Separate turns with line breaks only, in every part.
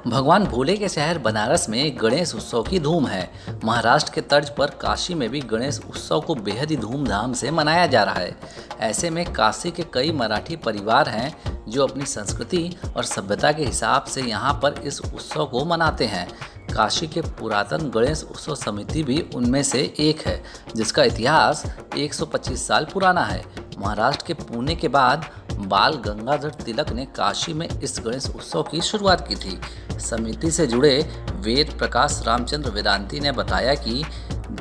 भगवान भोले के शहर बनारस में गणेश उत्सव की धूम है। महाराष्ट्र के तर्ज पर काशी में भी गणेश उत्सव को बेहद ही धूमधाम से मनाया जा रहा है। ऐसे में काशी के कई मराठी परिवार हैं जो अपनी संस्कृति और सभ्यता के हिसाब से यहाँ पर इस उत्सव को मनाते हैं। काशी के पुरातन गणेश उत्सव समिति भी उनमें से एक है, जिसका इतिहास 125 साल पुराना है। महाराष्ट्र के पुणे के बाद बाल गंगाधर तिलक ने काशी में इस गणेश उत्सव की शुरुआत की थी। समिति से जुड़े वेद प्रकाश रामचंद्र वेदांती ने बताया कि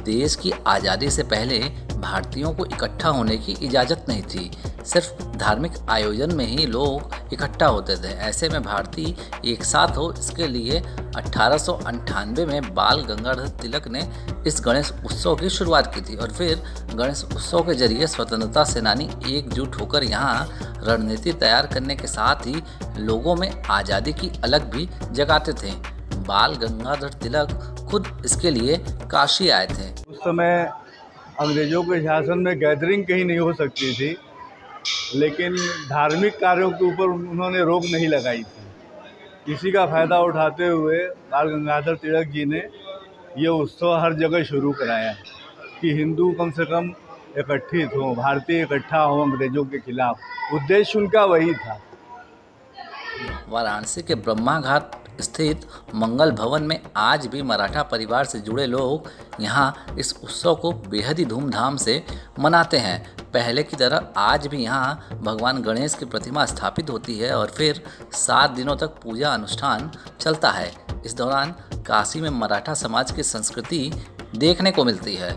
देश की आज़ादी से पहले भारतीयों को इकट्ठा होने की इजाज़त नहीं थी। सिर्फ धार्मिक आयोजन में ही लोग इकट्ठा होते थे। ऐसे में भारतीय एक साथ हो, इसके लिए 1898 में बाल गंगाधर तिलक ने इस गणेश उत्सव की शुरुआत की थी और फिर गणेश उत्सव के जरिए स्वतंत्रता सेनानी एकजुट होकर यहाँ रणनीति तैयार करने के साथ ही लोगों में आज़ादी की अलग भी जगाते थे। बाल गंगाधर तिलक खुद इसके लिए काशी आए थे।
उस समय अंग्रेजों के शासन में गैदरिंग कहीं नहीं हो सकती थी, लेकिन धार्मिक कार्यों के ऊपर उन्होंने रोक नहीं लगाई थी। इसी का फ़ायदा उठाते हुए बाल गंगाधर तिलक जी ने ये उत्सव हर जगह शुरू कराया कि हिंदू कम से कम एकत्रित हों, भारतीय इकट्ठा हों अंग्रेजों के खिलाफ। उद्देश्य उनका वही था।
वाराणसी के ब्रह्मा घाट स्थित मंगल भवन में आज भी मराठा परिवार से जुड़े लोग यहाँ इस उत्सव को बेहद ही धूमधाम से मनाते हैं। पहले की तरह आज भी यहाँ भगवान गणेश की प्रतिमा स्थापित होती है और फिर 7 दिनों तक पूजा अनुष्ठान चलता है। इस दौरान काशी में मराठा समाज की संस्कृति देखने को मिलती है।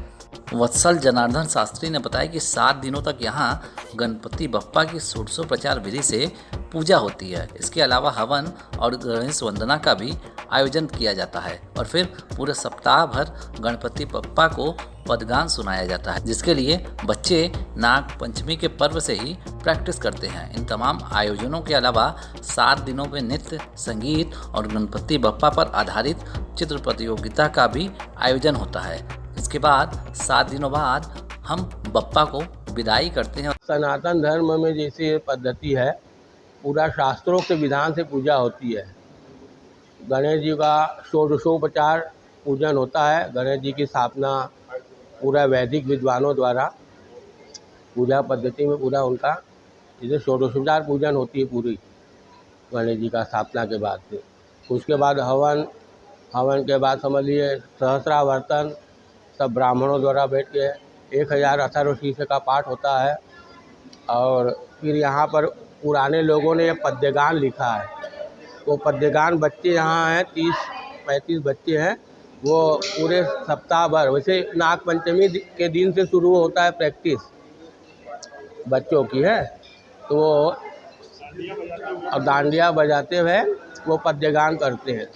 वत्सल जनार्दन शास्त्री ने बताया कि 7 दिनों तक यहाँ गणपति बप्पा की षोडशोपचार विधि से पूजा होती है। इसके अलावा हवन और गणेश वंदना का भी आयोजन किया जाता है और फिर पूरे सप्ताह भर गणपति बप्पा को पदगान सुनाया जाता है, जिसके लिए बच्चे नाग पंचमी के पर्व से ही प्रैक्टिस करते हैं। इन तमाम आयोजनों के अलावा 7 दिनों में नृत्य, संगीत और गणपति बप्पा पर आधारित चित्र प्रतियोगिता का भी आयोजन होता है। इसके बाद 7 दिनों बाद हम बप्पा को विदाई करते हैं।
सनातन धर्म में जैसी पद्धति है, पूरा शास्त्रोक्त विधान से पूजा होती है। गणेश जी का षोडशोपचार पूजन होता है। गणेश जी की स्थापना पूरा वैदिक विद्वानों द्वारा पूजा पद्धति में पूरा उनका जैसे षोडशोपचार पूजन होती है पूरी गणेश जी का स्थापना के बाद से। उसके बाद हवन के बाद समझ लिए सहस्रावर्तन सब ब्राह्मणों द्वारा बैठ के 1000 अथर्वशीर्ष का पाठ होता है। और फिर यहाँ पर पुराने लोगों ने पद्यगान लिखा है। वो पद्यगान बच्चे यहाँ हैं, 30-35 बच्चे हैं। वो पूरे सप्ताह भर, वैसे नाग पंचमी के दिन से शुरू होता है प्रैक्टिस बच्चों की है, तो वो डांडिया बजाते हुए वो पद्यगान करते हैं।